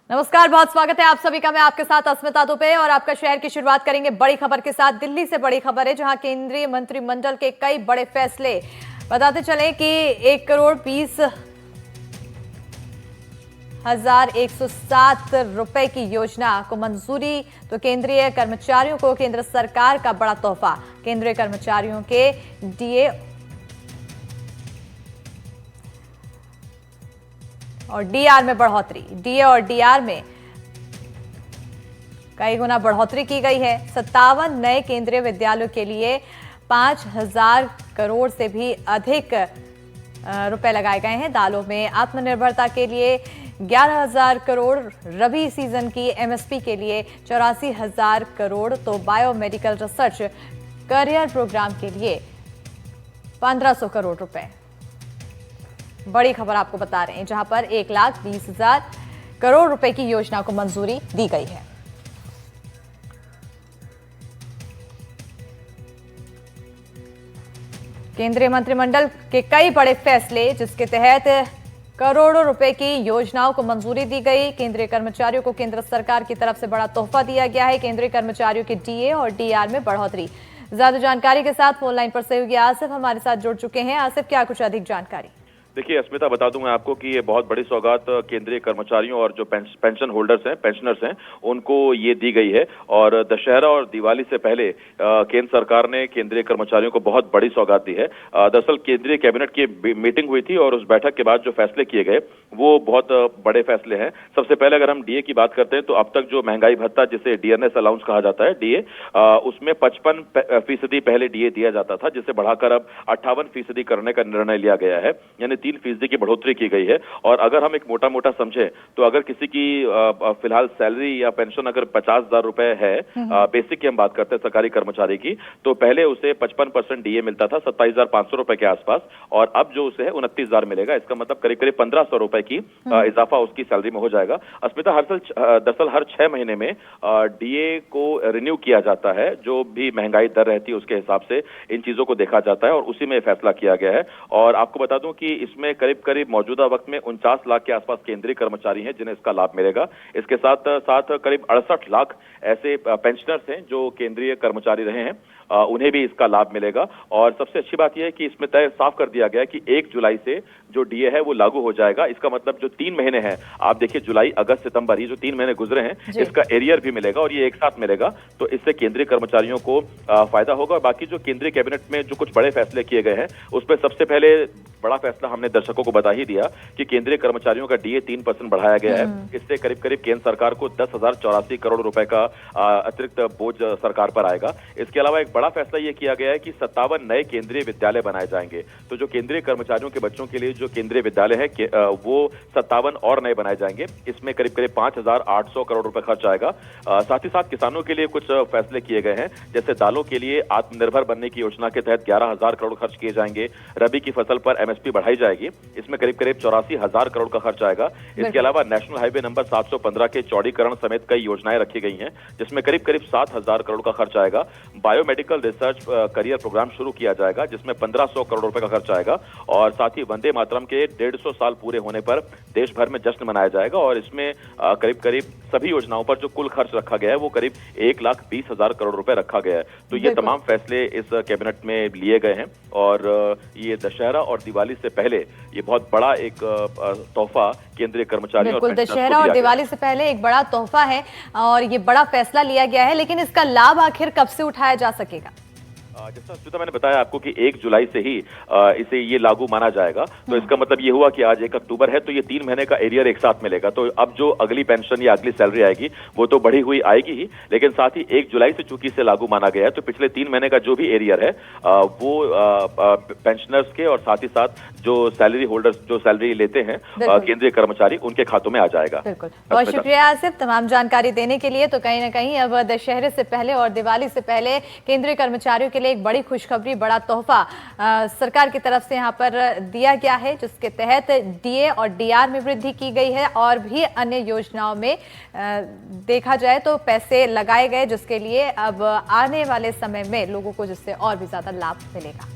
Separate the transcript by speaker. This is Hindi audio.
Speaker 1: नमस्कार, बहुत स्वागत है आप सभी का। मैं आपके साथ अस्मिता दुबे और आपका शहर की शुरुआत करेंगे बड़ी खबर के साथ। दिल्ली से बड़ी खबर है जहां केंद्रीय मंत्रिमंडल के कई बड़े फैसले। बताते चले कि 1,20,107 रुपए की योजना को मंजूरी। तो केंद्रीय कर्मचारियों को केंद्र सरकार का बड़ा तोहफा। केंद्रीय कर्मचारियों के डीए और डीआर में बढ़ोतरी। डीए और डीआर में कई गुना बढ़ोतरी की गई है। 57 नए केंद्रीय विद्यालयों के लिए 5,000 करोड़ से भी अधिक रुपए लगाए गए हैं। दालों में आत्मनिर्भरता के लिए 11,000 करोड़, रबी सीजन की एमएसपी के लिए 84,000 करोड़, तो बायोमेडिकल रिसर्च करियर प्रोग्राम के लिए 1,500 करोड़ रुपए। बड़ी खबर आपको बता रहे हैं जहां पर 1,20,000 करोड़ रुपए की योजना को मंजूरी दी गई है। केंद्रीय मंत्रिमंडल के कई बड़े फैसले जिसके तहत करोड़ों रुपए की योजनाओं को मंजूरी दी गई। केंद्रीय कर्मचारियों को केंद्र सरकार की तरफ से बड़ा तोहफा दिया गया है। केंद्रीय कर्मचारियों के डीए और डीआर में बढ़ोतरी। ज्यादा जानकारी के साथ फोन लाइन पर सहयोगी आसिफ हमारे साथ जुड़ चुके हैं। आसिफ, क्या कुछ अधिक जानकारी?
Speaker 2: देखिए अस्मिता, बता दूं मैं आपको कि ये बहुत बड़ी सौगात केंद्रीय कर्मचारियों और जो पेंशन होल्डर्स हैं, पेंशनर्स हैं, उनको ये दी गई है। और दशहरा और दिवाली से पहले केंद्र सरकार ने केंद्रीय कर्मचारियों को बहुत बड़ी सौगात दी है। दरअसल केंद्रीय कैबिनेट की मीटिंग हुई थी और उस बैठक के बाद जो फैसले किए गए वो बहुत बड़े फैसले हैं। सबसे पहले अगर हम डीए की बात करते हैं तो अब तक जो महंगाई भत्ता, जिसे डीएनएस अलाउंस कहा जाता है, डीए, उसमें 55% पहले डीए दिया जाता था, जिसे बढ़ाकर अब 58% करने का निर्णय लिया गया है, यानी 3% की बढ़ोतरी की गई है। और अगर हम एक मोटा मोटा समझे तो अगर किसी की फिलहाल सैलरी या पेंशन अगर 50,000 रुपए है, बेसिक की हम बात करते हैं सरकारी कर्मचारी की, तो पहले उसे 55% डीए मिलता था 27,500 रुपए के आसपास, और अब जो उसे है 29,000 मिलेगा। इसका मतलब करीब करीब 1,500 रुपए की इजाफा उसकी सैलरी में हो जाएगा। अस्मिता, दरअसल हर 6 महीने में डीए को रिन्यू किया जाता है। जो भी महंगाई दर रहती है उसके हिसाब से इन चीजों को देखा जाता है और उसी में फैसला किया गया है। और आपको बता दूं कि इसमें करीब करीब मौजूदा वक्त में 49 लाख के आसपास केंद्रीय कर्मचारी हैं जिन्हें इसका लाभ मिलेगा। इसके साथ साथ करीब 68 लाख ऐसे पेंशनर्स हैं जो केंद्रीय कर्मचारी रहे हैं, उन्हें भी इसका लाभ मिलेगा। और सबसे अच्छी बात यह है कि इसमें तय साफ कर दिया गया है कि 1 जुलाई से जो डीए है वो लागू हो जाएगा। इसका मतलब जो 3 महीने हैं, आप देखिए जुलाई, अगस्त, सितंबर, ये जो 3 महीने गुजरे हैं, इसका एरियर भी मिलेगा और ये एक साथ मिलेगा। तो इससे केंद्रीय कर्मचारियों को फायदा होगा। और बाकी जो केंद्रीय कैबिनेट में जो कुछ बड़े फैसले किए गए हैं उसमें सबसे पहले बड़ा फैसला हमने दर्शकों को बता ही दिया कि केंद्रीय कर्मचारियों का डीए 3% बढ़ाया गया है। इससे करीब करीब केंद्र सरकार को 10,084 करोड़ रुपए का अतिरिक्त बोझ सरकार पर आएगा। इसके अलावा एक बड़ा फैसला यह किया गया है कि 57 नए केंद्रीय विद्यालय बनाए जाएंगे। तो जो केंद्रीय कर्मचारियों के बच्चों के लिए जो केंद्रीय विद्यालय है वो 57 और नए बनाए जाएंगे। इसमें करीब करीब 5,800 करोड़ रुपए खर्च आएगा। साथ ही साथ किसानों के लिए कुछ फैसले किए गए हैं, जैसे दालों के लिए आत्मनिर्भर बनने की योजना के तहत 11,000 करोड़ खर्च किए जाएंगे। रबी की फसल पर एमएसपी बढ़ाई जाएगी, इसमें करीब करीब 84,000 करोड़ का खर्च आएगा। इसके अलावा नेशनल हाईवे नंबर 715 के चौड़ीकरण समेत कई योजनाएं रखी गई हैं, जिसमें करीब करीब 7,000 करोड़ का खर्च आएगा। बायोमेडिकल रिसर्च करियर प्रोग्राम शुरू किया जाएगा, जिसमें 1,500 करोड़ रुपए का खर्च आएगा। और साथ ही वंदे मातरम के 150 साल पूरे होने पर देश भर में जश्न मनाया जाएगा। और इसमें करीब करीब सभी योजनाओं पर जो कुल खर्च रखा गया है वो करीब 1,20,000 करोड़ रुपए रखा गया है। तो ये तमाम फैसले इस कैबिनेट में लिए गए हैं और ये दशहरा और दिवाली से पहले ये बहुत बड़ा एक तोहफा केंद्रीय कर्मचारियों और
Speaker 1: बिल्कुल, दशहरा और दिवाली से पहले एक बड़ा तोहफा है और ये बड़ा फैसला लिया गया है। लेकिन इसका लाभ आखिर कब से उठाया जा सकेगा?
Speaker 2: जैसा अस्मिता मैंने बताया आपको कि 1 जुलाई से ही इसे ये लागू माना जाएगा। तो इसका मतलब ये हुआ कि आज 1 अक्टूबर है, तो ये 3 महीने का एरियर एक साथ मिलेगा। तो अब जो अगली पेंशन या अगली सैलरी आएगी वो तो बढ़ी हुई आएगी ही, लेकिन साथ ही 1 जुलाई से चूंकि इसे लागू माना गया है तो पिछले 3 महीने का जो भी एरियर है वो पेंशनर्स के और साथ ही साथ जो सैलरी होल्डर्स जो सैलरी लेते हैं केंद्रीय कर्मचारी, उनके खातों में आ जाएगा।
Speaker 1: बिल्कुल, बहुत शुक्रिया आसिफ तमाम जानकारी देने के लिए। तो कहीं ना कहीं अब दशहरे से पहले और दिवाली से पहले केंद्रीय कर्मचारियों के लिए एक बड़ी खुशखबरी, बड़ा तोहफा सरकार की तरफ से यहाँ पर दिया गया है, जिसके तहत डीए और डीआर में वृद्धि की गई है और भी अन्य योजनाओं में देखा जाए तो पैसे लगाए गए, जिसके लिए अब आने वाले समय में लोगों को जिससे और भी ज्यादा लाभ मिलेगा।